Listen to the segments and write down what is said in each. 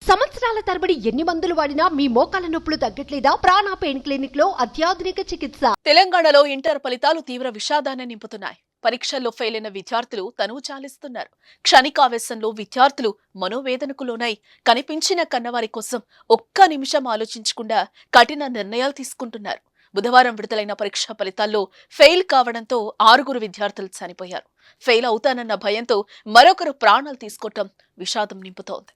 సంవత్సరాల తరబడి ఎన్ని మందులు వాడినా మీ మోకాల నొప్పులు తగ్గట్లేదా? ప్రాణ పెయిన్ క్లినిక్ లో అత్యాధునిక చికిత్స. తెలంగాణలో ఇంటర్ ఫలితాలు తీవ్ర విషాదాన్ని నింపుతున్నాయి. పరీక్షల్లో ఫెయిల్ అయిన విద్యార్థులు తనువు చాలిస్తున్నారు. క్షణికావేశంలో విద్యార్థులు మనోవేదనకు లోనై కనిపించిన కన్నవారి కోసం ఒక్క నిమిషం ఆలోచించకుండా కఠిన నిర్ణయాలు తీసుకుంటున్నారు. బుధవారం విడుదలైన పరీక్షా ఫలితాల్లో ఫెయిల్ కావడంతో 6 విద్యార్థులు చనిపోయారు. ఫెయిల్ అవుతానన్న భయంతో మరొకరు ప్రాణాలు తీసుకోవటం విషాదం నింపుతోంది.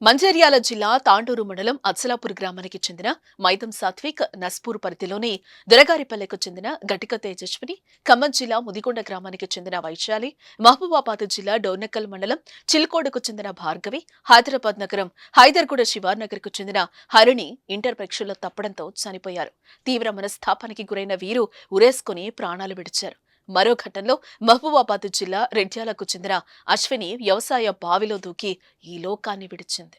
మంచిర్యాల జిల్లా తాండూరు మండలం అత్సలాపూర్ గ్రామానికి చెందిన మైదం సాత్విక్, నస్పూర్ పరిధిలోని దొరగారిపల్లెకు చెందిన ఘటిక తేజస్విని, ఖమ్మం జిల్లా ముదిగొండ గ్రామానికి చెందిన వైశాలి, మహబూబాబాద్ జిల్లా డోర్నకల్ మండలం చిల్కోడుకు చెందిన భార్గవి, హైదరాబాద్ నగరం హైదర్గూడ శివార్నగర్ కు చెందిన హరిణి ఇంటర్ పరీక్షల్లో తప్పడంతో చనిపోయారు. తీవ్ర మనస్తాపానికి గురైన వీరు ఉరేసుకుని ప్రాణాలు విడిచారు. మరో ఘటనలో మహబూబాబాద్ జిల్లా రెడ్యాలకు చెందిన అశ్విని వ్యవసాయ బావిలో దూకి ఈ లోకాన్ని విడిచింది.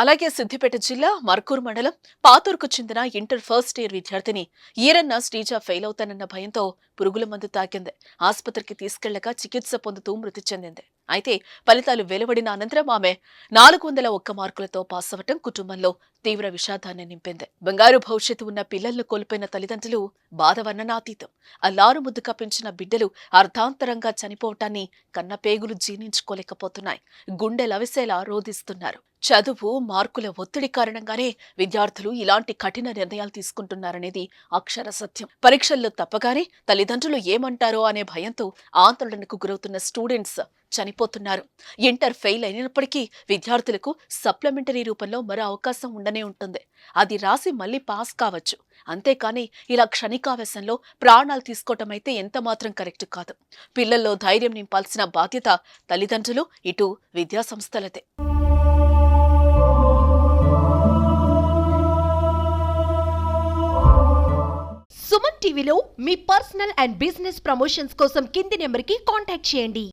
అలాగే సిద్దిపేట జిల్లా మర్కూర్ మండలం పాతూరుకు చెందిన ఇంటర్ ఫస్ట్ ఇయర్ విద్యార్థిని ఈరన్న శ్రీజ ఫెయిల్ అవుతానన్న భయంతో పురుగుల మందు తాకింది. ఆసుపత్రికి తీసుకెళ్లగా చికిత్స పొందుతూ మృతి చెందింది. అయితే ఫలితాలు వెలువడిన అనంతరం ఆమె 401 మార్కులతో పాస్ అవ్వటం కుటుంబంలో తీవ్ర విషాదాన్ని నింపింది. బంగారు భవిష్యత్తు ఉన్న పిల్లలను కోల్పోయిన తల్లిదండ్రులు బాధ వర్ణనాతీతం. అల్లారు ముద్దుగా పెంచిన బిడ్డలు అర్ధాంతరంగా చనిపోవటాన్ని కన్నపేగులు జీర్ణించుకోలేకపోతున్నాయి. గుండె లవిసేలా రోధిస్తున్నారు. చదువు, మార్కుల ఒత్తిడి కారణంగానే విద్యార్థులు ఇలాంటి కఠిన నిర్ణయాలు తీసుకుంటున్నారనేది అక్షర సత్యం. పరీక్షల్లో తప్పగానే తల్లిదండ్రులు ఏమంటారో అనే భయంతో ఆందోళనకు గురవుతున్న స్టూడెంట్స్ చనిపోతున్నారు. ఇంటర్ ఫెయిల్ అయినప్పటికీ విద్యార్థులకు సప్లిమెంటరీ రూపంలో మరో అవకాశం ఉండనే ఉంటుంది. అది రాసి మళ్లీ పాస్ కావచ్చు. అంతేకాని ఇలా క్షణికావేశంలో ప్రాణాలు తీసుకోవటం అయితే ఎంతమాత్రం కరెక్ట్ కాదు. పిల్లల్లో ధైర్యం నింపాల్సిన బాధ్యత తల్లిదండ్రులు, ఇటు విద్యాసంస్థలదే. సుమన్ టీవీలో మీ పర్సనల్ అండ్ బిజినెస్ ప్రమోషన్స్ కోసం కింది నెంబర్కి కాంటాక్ట్ చేయండి.